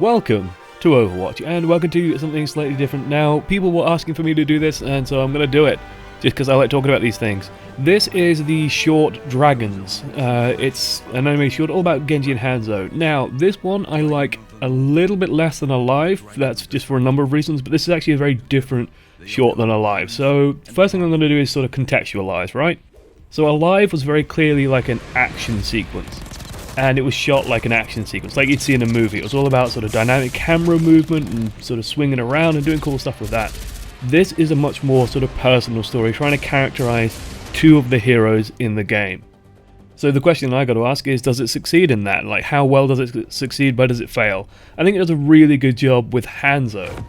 Welcome to Overwatch, and welcome to something slightly different. Now, people were asking for me to do this, and so I'm going to do it, just because I like talking about these things. This is the short Dragons. It's an anime short all about Genji and Hanzo. Now, this one I like a little bit less than Alive, that's just for a number of reasons, but this is actually a very different short than Alive. So, first thing I'm going to do is sort of contextualize, right? So Alive was very clearly like an action sequence. And it was shot like an action sequence, like you'd see in a movie. It was all about sort of dynamic camera movement and sort of swinging around and doing cool stuff with that. This is a much more sort of personal story, trying to characterize two of the heroes in the game. So the question I got to ask is, does it succeed in that? Like, how well does it succeed, but does it fail? I think it does a really good job with Hanzo.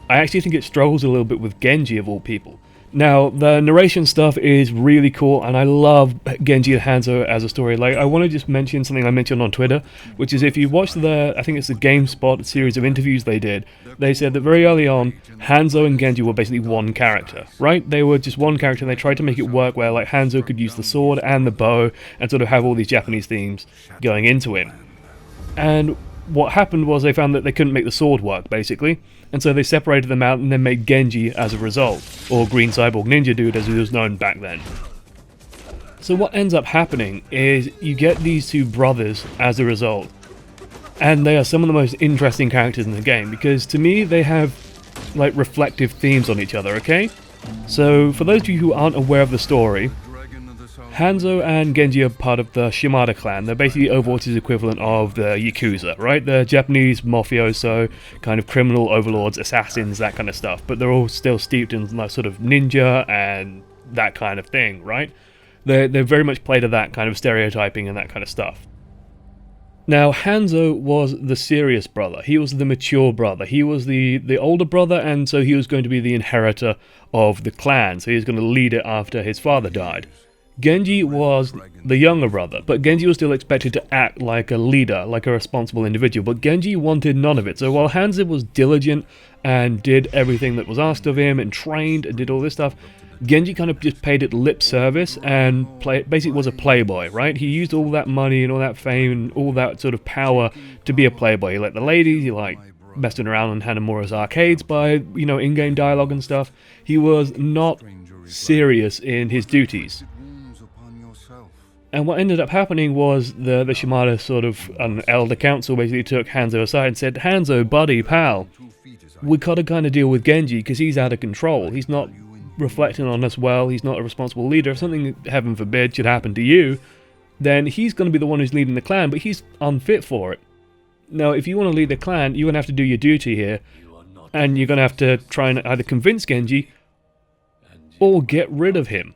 I actually think it struggles a little bit with Genji, of all people. Now, the narration stuff is really cool, and I love Genji and Hanzo as a story. Like, I want to just mention something I mentioned on Twitter, which is if you watch I think it's the GameSpot series of interviews they did, they said that very early on, Hanzo and Genji were basically one character, right? They were just one character, and they tried to make it work where, like, Hanzo could use the sword and the bow, and sort of have all these Japanese themes going into it. And what happened was they found that they couldn't make the sword work, basically, and so they separated them out and then made Genji as a result, or Green Cyborg Ninja Dude as he was known back then. So what ends up happening is you get these two brothers as a result, and they are some of the most interesting characters in the game, because to me they have like reflective themes on each other, okay? So for those of you who aren't aware of the story, Hanzo and Genji are part of the Shimada clan. They're basically Overwatch's equivalent of the Yakuza, right? They're Japanese mafioso, kind of criminal overlords, assassins, that kind of stuff. But they're all still steeped in like sort of ninja and that kind of thing, right? They very much play to that kind of stereotyping and that kind of stuff. Now, Hanzo was the serious brother. He was the mature brother. He was the older brother, and so he was going to be the inheritor of the clan. So he was going to lead it after his father died. Genji was the younger brother, but Genji was still expected to act like a leader, like a responsible individual, but Genji wanted none of it. So while Hanzo was diligent and did everything that was asked of him and trained and did all this stuff, Genji kind of just paid it lip service and basically was a playboy, right? He used all that money and all that fame and all that sort of power to be a playboy. He liked the ladies, he liked messing around on Hanamura's arcades by, in-game dialogue and stuff. He was not serious in his duties. And what ended up happening was the Shimada sort of an elder council basically took Hanzo aside and said, Hanzo, buddy, pal, we gotta kind of deal with Genji because he's out of control. He's not reflecting on us well, he's not a responsible leader. If something, heaven forbid, should happen to you, then he's going to be the one who's leading the clan, but he's unfit for it. Now, if you want to lead the clan, you're going to have to do your duty here, and you're going to have to try and either convince Genji or get rid of him.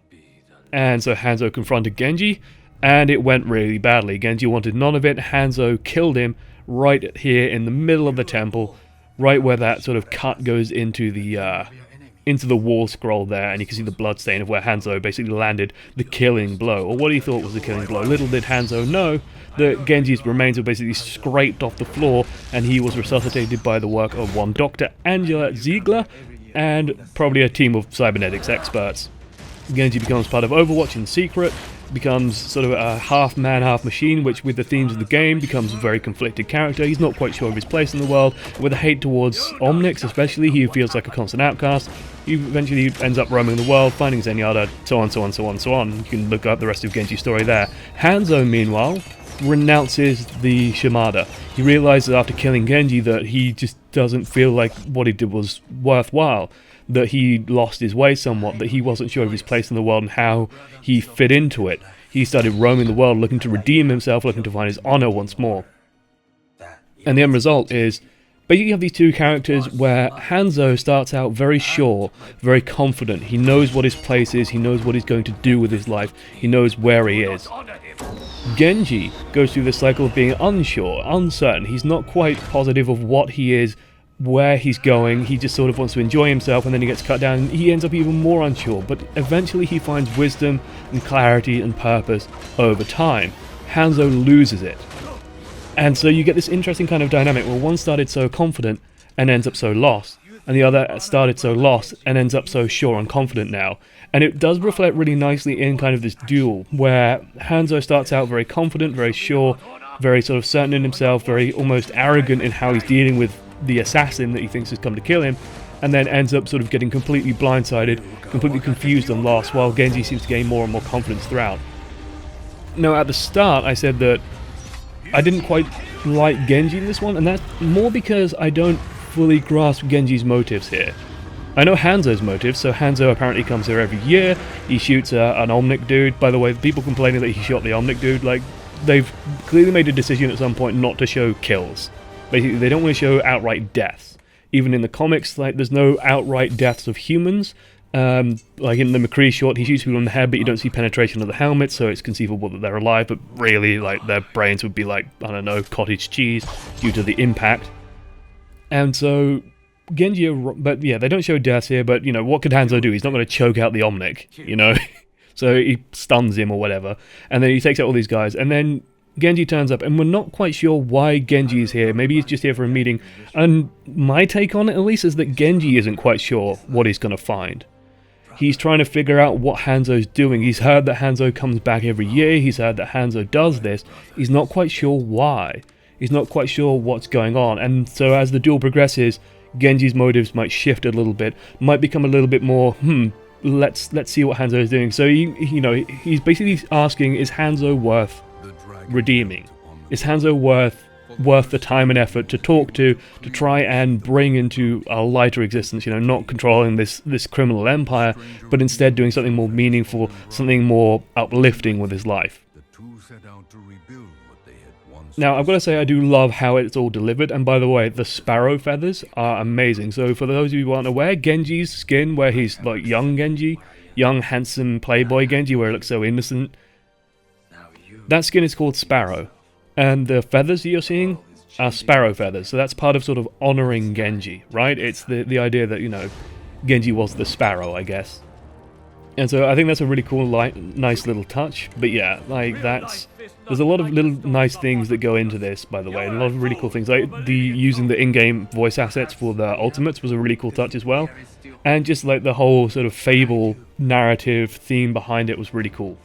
And so Hanzo confronted Genji, and it went really badly. Genji wanted none of it. Hanzo killed him right here in the middle of the temple, right where that sort of cut goes into the wall scroll there, and you can see the blood stain of where Hanzo basically landed the killing blow, or what he thought was the killing blow. Little did Hanzo know that Genji's remains were basically scraped off the floor, and he was resuscitated by the work of one Dr. Angela Ziegler, and probably a team of cybernetics experts. Genji becomes part of Overwatch in secret, becomes sort of a half-man, half-machine, which with the themes of the game becomes a very conflicted character. He's not quite sure of his place in the world. With a hate towards Omnix especially, he feels like a constant outcast. He eventually ends up roaming the world, finding Zenyatta, so on, so on, so on, so on. You can look up the rest of Genji's story there. Hanzo, meanwhile, renounces the Shimada. He realizes after killing Genji that he just doesn't feel like what he did was worthwhile, that he lost his way somewhat, that he wasn't sure of his place in the world and how he fit into it. He started roaming the world looking to redeem himself, looking to find his honor once more. And the end result is, basically you have these two characters where Hanzo starts out very sure, very confident. He knows what his place is, he knows what he's going to do with his life, he knows where he is. Genji goes through this cycle of being unsure, uncertain. He's not quite positive of what he is, where he's going. He just sort of wants to enjoy himself, and then he gets cut down and he ends up even more unsure, but eventually he finds wisdom and clarity and purpose over time. Hanzo loses it, and so you get this interesting kind of dynamic where one started so confident and ends up so lost, and the other started so lost and ends up so sure and confident now. And it does reflect really nicely in kind of this duel where Hanzo starts out very confident, very sure, very sort of certain in himself, very almost arrogant in how he's dealing with the assassin that he thinks has come to kill him, and then ends up sort of getting completely blindsided, completely confused and lost, while Genji seems to gain more and more confidence throughout. Now, at the start, I said that I didn't quite like Genji in this one, and that's more because I don't fully grasp Genji's motives here. I know Hanzo's motives, so Hanzo apparently comes here every year, he shoots an Omnic dude. By the way, the people complaining that he shot the Omnic dude, like, they've clearly made a decision at some point not to show kills. Basically, they don't want to show outright deaths. Even in the comics, like, there's no outright deaths of humans. Like in the McCree shot, he shoots people in the head, but you don't see penetration of the helmet, so it's conceivable that they're alive, but really, like, their brains would be like, I don't know, cottage cheese due to the impact. And so Genji, but yeah, they don't show deaths here, but, you know, what could Hanzo do? He's not going to choke out the Omnic, you know? So he stuns him or whatever, and then he takes out all these guys, and then Genji turns up, and we're not quite sure why Genji is here. Maybe he's just here for a meeting, and my take on it, at least, is that Genji isn't quite sure what he's going to find. He's trying to figure out what Hanzo's doing. He's heard that Hanzo comes back every year, he's heard that Hanzo does this. He's not quite sure why. He's not quite sure what's going on, and so as the duel progresses, Genji's motives might shift a little bit, might become a little bit more, let's see what Hanzo is doing. So he's basically asking, is Hanzo worth redeeming? Is Hanzo worth the time and effort to talk to try and bring into a lighter existence, you know, not controlling this criminal empire, but instead doing something more meaningful, something more uplifting with his life. Now, I've got to say, I do love how it's all delivered, and by the way, the sparrow feathers are amazing. So for those of you who aren't aware, Genji's skin, where he's like young Genji, young, handsome playboy Genji, where he looks so innocent, that skin is called Sparrow. And the feathers that you're seeing are sparrow feathers, so that's part of sort of honouring Genji, right? It's the idea that, you know, Genji was the sparrow, I guess. And so I think that's a really cool, nice little touch. But yeah, like, there's a lot of little nice things that go into this, by the way, and a lot of really cool things. Like using the in-game voice assets for the ultimates was a really cool touch as well. And just like the whole sort of fable narrative theme behind it was really cool.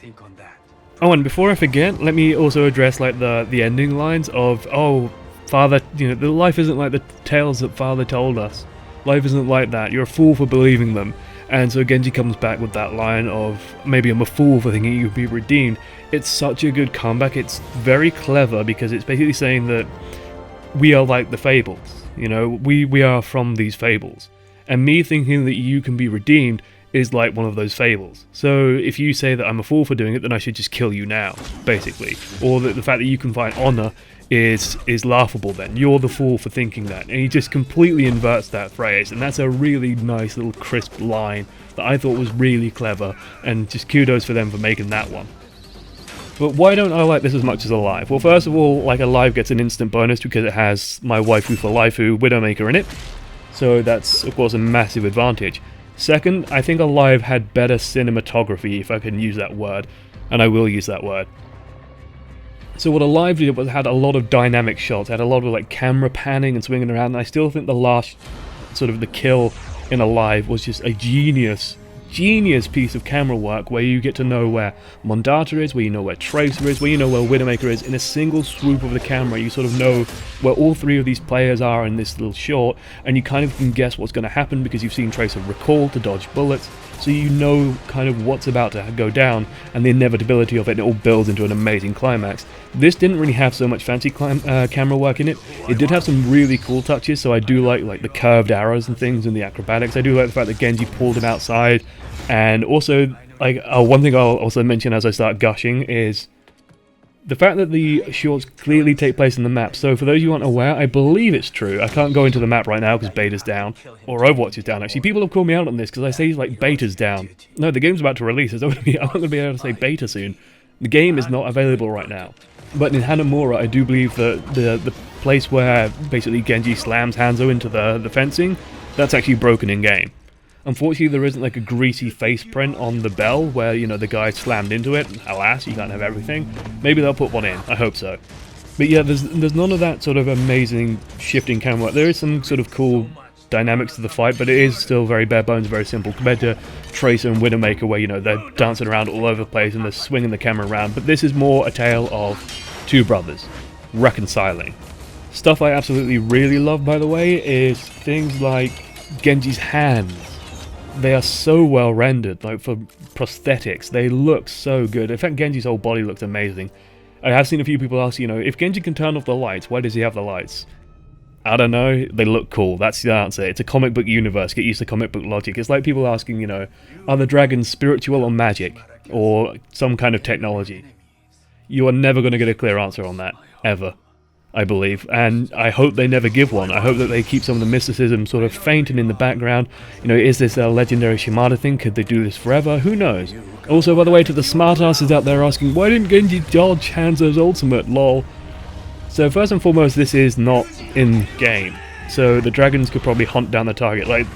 Oh, and before I forget, let me also address like the ending lines of, oh, Father, you know, the life isn't like the tales that Father told us. Life isn't like that. You're a fool for believing them. And so Genji comes back with that line of, maybe I'm a fool for thinking you'd be redeemed. It's such a good comeback. It's very clever because it's basically saying that we are like the fables. You know, we are from these fables. And me thinking that you can be redeemed is like one of those fables. So if you say that I'm a fool for doing it, then I should just kill you now, basically. Or that the fact that you can find honor is laughable then. You're the fool for thinking that. And he just completely inverts that phrase, and that's a really nice little crisp line that I thought was really clever, and just kudos for them for making that one. But why don't I like this as much as Alive? Well, first of all, like, Alive gets an instant bonus because it has my waifu for lifeu Widowmaker in it, so that's of course a massive advantage. Second, I think Alive had better cinematography, if I can use that word, and I will use that word. So what Alive did was had a lot of dynamic shots, had a lot of like camera panning and swinging around, and I still think the last sort of the kill in Alive was just a genius piece of camera work where you get to know where Mondata is, where you know where Tracer is, where you know where Widowmaker is. In a single swoop of the camera, you sort of know where all three of these players are in this little shot, and you kind of can guess what's going to happen because you've seen Tracer recoil to dodge bullets, so you know kind of what's about to go down and the inevitability of it, and it all builds into an amazing climax. This didn't really have so much fancy camera work in it. It did have some really cool touches, so I do like the curved arrows and things and the acrobatics. I do like the fact that Genji pulled him outside, and also, like, one thing I'll also mention as I start gushing is the fact that the shorts clearly take place in the map. So for those of you who aren't aware, I believe it's true. I can't go into the map right now because beta's down, or Overwatch is down actually. People have called me out on this because I say like beta's down. No, the game's about to release. I'm not going to be able to say beta soon. The game is not available right now. But in Hanamura, I do believe that the place where basically Genji slams Hanzo into the fencing, that's actually broken in game. Unfortunately, there isn't like a greasy face print on the bell where, you know, the guy slammed into it. Alas, you can't have everything. Maybe they'll put one in. I hope so. But yeah, there's none of that sort of amazing shifting camera work. There is some sort of cool dynamics to the fight, but it is still very bare bones, very simple compared to Tracer and Widowmaker, where, you know, they're dancing around all over the place and they're swinging the camera around. But this is more a tale of two brothers. reconciling. Stuff I absolutely really love, by the way, is things like Genji's hands. They are so well rendered, like for prosthetics, they look so good. In fact, Genji's whole body looks amazing. I have seen a few people ask, you know, if Genji can turn off the lights, why does he have the lights? I don't know, they look cool, that's the answer. It's a comic book universe, get used to comic book logic. It's like people asking, you know, are the dragons spiritual or magic? Or some kind of technology? You are never going to get a clear answer on that, ever, I believe. And I hope they never give one. I hope that they keep some of the mysticism sort of faint and in the background. You know, is this a legendary Shimada thing? Could they do this forever? Who knows? Also, by the way, to the smartasses out there asking, why didn't Genji dodge Hanzo's ultimate, lol? So first and foremost, this is not in-game, so the dragons could probably hunt down the target. Like,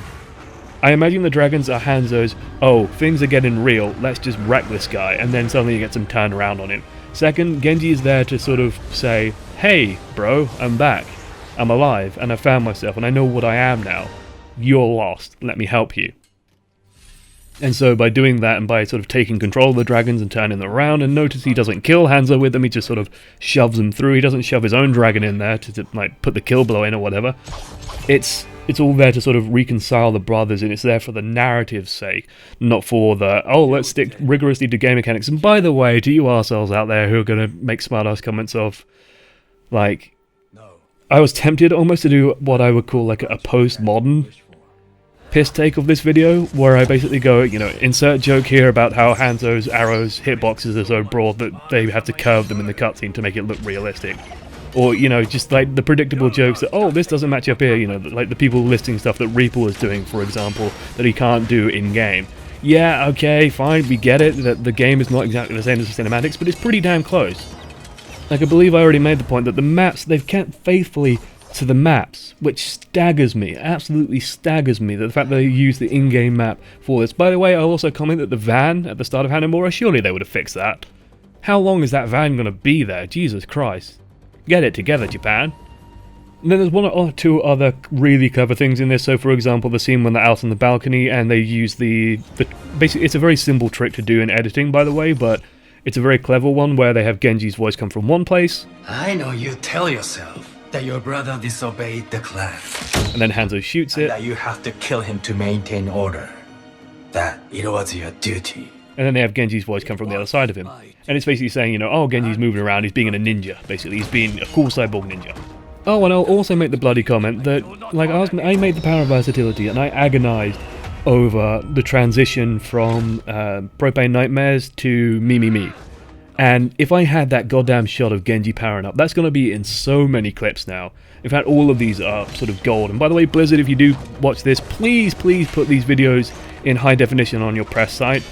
I imagine the dragons are Hanzo's, oh, things are getting real, let's just wreck this guy, and then suddenly you get some turn around on him. Second, Genji is there to sort of say, hey, bro, I'm back, I'm alive, and I found myself, and I know what I am now. You're lost, let me help you. And so by doing that and by sort of taking control of the dragons and turning them around, and notice he doesn't kill Hanzo with them, he just sort of shoves them through. He doesn't shove his own dragon in there to like put the kill blow in or whatever. It's all there to sort of reconcile the brothers, and it's there for the narrative's sake, not for the, oh, let's stick rigorously to game mechanics. And by the way, to you arseholes out there who are going to make smart-ass comments of, like, I was tempted almost to do what I would call like a post-modern piss take of this video, where I basically go, you know, insert joke here about how Hanzo's arrows hitboxes are so broad that they have to curve them in the cutscene to make it look realistic. Or, you know, just like the predictable jokes that, oh, this doesn't match up here, you know, like the people listing stuff that Reaper was doing, for example, that he can't do in-game. Yeah, okay, fine, we get it, that the game is not exactly the same as the cinematics, but it's pretty damn close. Like, I believe I already made the point that the maps, they've kept faithfully to the maps, which staggers me, absolutely staggers me, that the fact that they use the in-game map for this. By the way, I'll also comment that the van at the start of Hanamura, surely they would have fixed that. How long is that van going to be there? Jesus Christ. Get it together, Japan. And then there's one or two other really clever things in this. So, for example, the scene when they're out on the balcony and they use the basically, it's a very simple trick to do in editing, by the way, but it's a very clever one where they have Genji's voice come from one place. I know you tell yourself that your brother disobeyed the clan. And then Hanzo shoots it. And that you have to kill him to maintain order. That it was your duty. And then they have Genji's voice come from the other side of him. And it's basically saying, you know, oh, Genji's moving around, he's being a ninja, basically. He's being a cool cyborg ninja. Oh, and I'll also make the bloody comment that, like, I made the power of versatility, and I agonized over the transition from Propane Nightmares to Me. And if I had that goddamn shot of Genji powering up, that's going to be in so many clips now. In fact, all of these are sort of gold. And by the way, Blizzard, if you do watch this, please put these videos in high definition on your press site.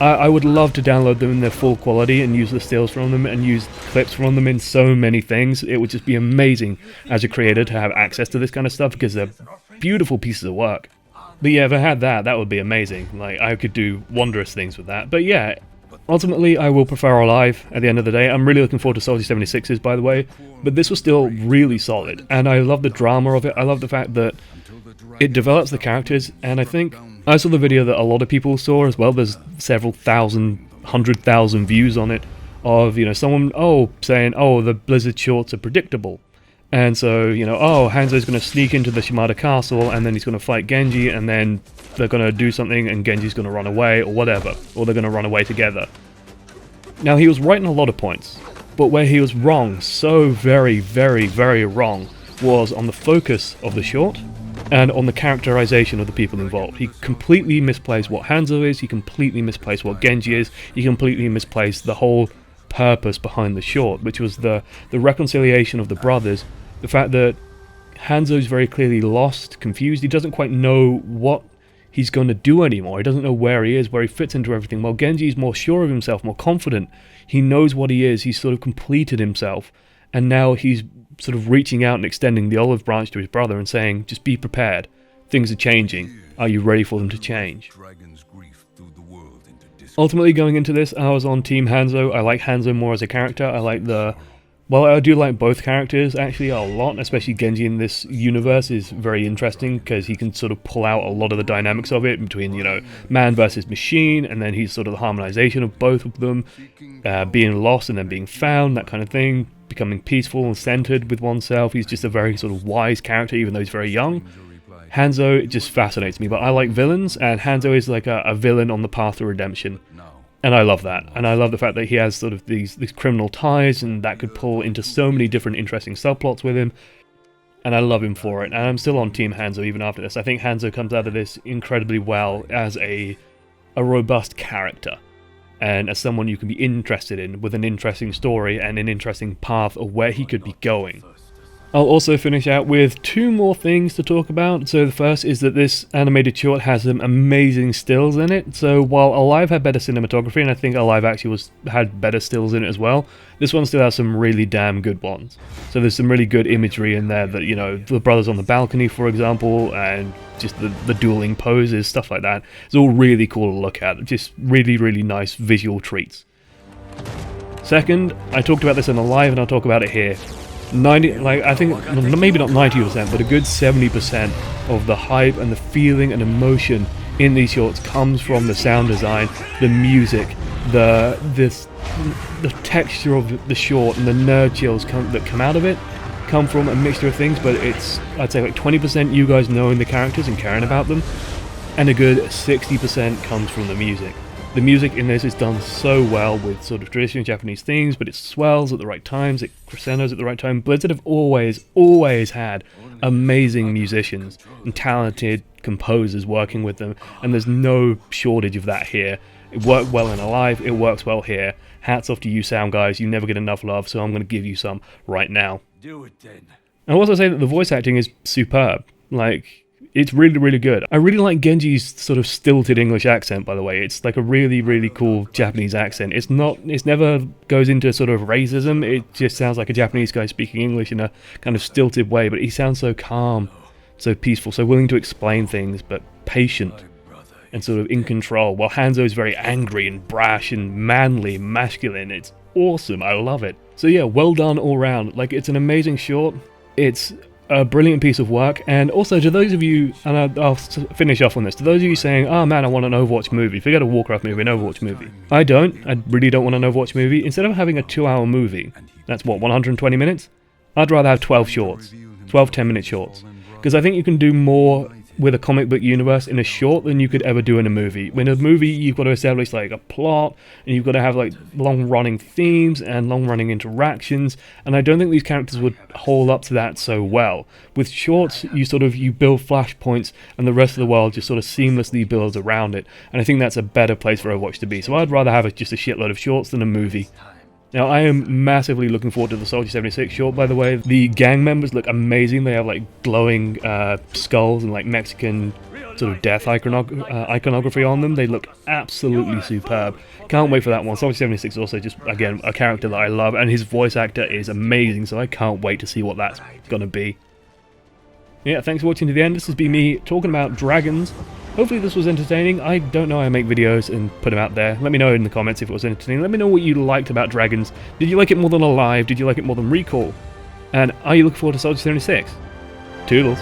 I would love to download them in their full quality and use the stills from them and use clips from them in so many things. It would just be amazing as a creator to have access to this kind of stuff because they're beautiful pieces of work. But yeah, if I had that, that would be amazing. Like, I could do wondrous things with that. But yeah, ultimately, I will prefer Alive at the end of the day. I'm really looking forward to Soldier 76's, by the way. But this was still really solid. And I love the drama of it. I love the fact that it develops the characters. And I think I saw the video that a lot of people saw as well. There's several thousand, 100,000 views on it. Of, you know, someone, saying, the Blizzard shorts are predictable. And so, you know, Hanzo's going to sneak into the Shimada Castle and then he's going to fight Genji and then they're going to do something and Genji's going to run away or whatever. Or they're going to run away together. Now, he was right in a lot of points. But where he was wrong, so very, very, very wrong, was on the focus of the short and on the characterization of the people involved. He completely misplaced what Hanzo is, he completely misplaced what Genji is, he completely misplaced the whole purpose behind the short, which was the reconciliation of the brothers. The fact that Hanzo's very clearly lost, confused, he doesn't quite know what he's going to do anymore, he doesn't know where he is, where he fits into everything, while Genji's more sure of himself, more confident, he knows what he is, he's sort of completed himself, and now he's sort of reaching out and extending the olive branch to his brother and saying, just be prepared, things are changing, are you ready for them to change? Ultimately, going into this, I was on Team Hanzo. I like Hanzo more as a character. I like the While I do like both characters actually a lot, especially Genji in this universe is very interesting because he can sort of pull out a lot of the dynamics of it between, you know, man versus machine, and then he's sort of the harmonization of both of them, being lost and then being found, that kind of thing, becoming peaceful and centered with oneself. He's just a very sort of wise character even though he's very young. Hanzo just fascinates me, but I like villains, and Hanzo is like a villain on the path to redemption. And I love that, and I love the fact that he has sort of these criminal ties, and that could pull into so many different interesting subplots with him, and I love him for it, and I'm still on Team Hanzo even after this. I think Hanzo comes out of this incredibly well as a robust character, and as someone you can be interested in, with an interesting story and an interesting path of where he could be going. I'll also finish out with two more things to talk about. So the first is that this animated short has some amazing stills in it. So while Alive had better cinematography, and I think Alive actually had better stills in it as well, this one still has some really damn good ones. So there's some really good imagery in there that, you know, the brothers on the balcony, for example, and just the dueling poses, stuff like that. It's all really cool to look at. Just really, really nice visual treats. Second, I talked about this in Alive and I'll talk about it here. I think maybe not 90%, but a good 70% of the hype and the feeling and emotion in these shorts comes from the sound design, the music, the texture of the short, and the nerd chills that come out of it come from a mixture of things. But it's, I'd say, like 20% you guys knowing the characters and caring about them, and a good 60% comes from the music. The music in this is done so well with sort of traditional Japanese themes, but it swells at the right times, it crescendos at the right time. Blizzard have always had amazing musicians and talented composers working with them, and there's no shortage of that here. It worked well in Alive, it works well here. Hats off to you sound guys, you never get enough love, so I'm going to give you some right now. Do it then. I'll also say that the voice acting is superb. Like, it's really, really good. I really like Genji's sort of stilted English accent, by the way. It's like a really, really cool Japanese accent. It's never goes into sort of racism. It just sounds like a Japanese guy speaking English in a kind of stilted way, but he sounds so calm, so peaceful, so willing to explain things, but patient and sort of in control, while Hanzo is very angry and brash and manly, masculine. It's awesome. I love it. So yeah, well done all round. Like, it's an amazing short. It's a brilliant piece of work. And also, to those of you, and I'll finish off on this, to those of you saying, oh man, I want an Overwatch movie, forget a Warcraft movie, an Overwatch movie. I really don't want an Overwatch movie. Instead of having a 2-hour movie, that's what, 120 minutes? I'd rather have 12 shorts, 12 10-minute shorts, because I think you can do more with a comic book universe in a short than you could ever do in a movie. In a movie, you've got to establish like a plot, and you've got to have like long-running themes and long-running interactions, and I don't think these characters would hold up to that so well. With shorts, you build flashpoints, and the rest of the world just sort of seamlessly builds around it, and I think that's a better place for Overwatch to be. So I'd rather have just a shitload of shorts than a movie. Now, I am massively looking forward to the Soldier 76 short, by the way. The gang members look amazing. They have, like, glowing skulls and, like, Mexican sort of death iconography on them. They look absolutely superb. Can't wait for that one. Soldier 76 is also just, again, a character that I love, and his voice actor is amazing, so I can't wait to see what that's going to be. Yeah, thanks for watching to the end. This has been me talking about dragons. Hopefully this was entertaining. I don't know how I make videos and put them out there. Let me know in the comments if it was entertaining. Let me know what you liked about dragons. Did you like it more than Alive? Did you like it more than Recall? And are you looking forward to Soldier 76? Toodles.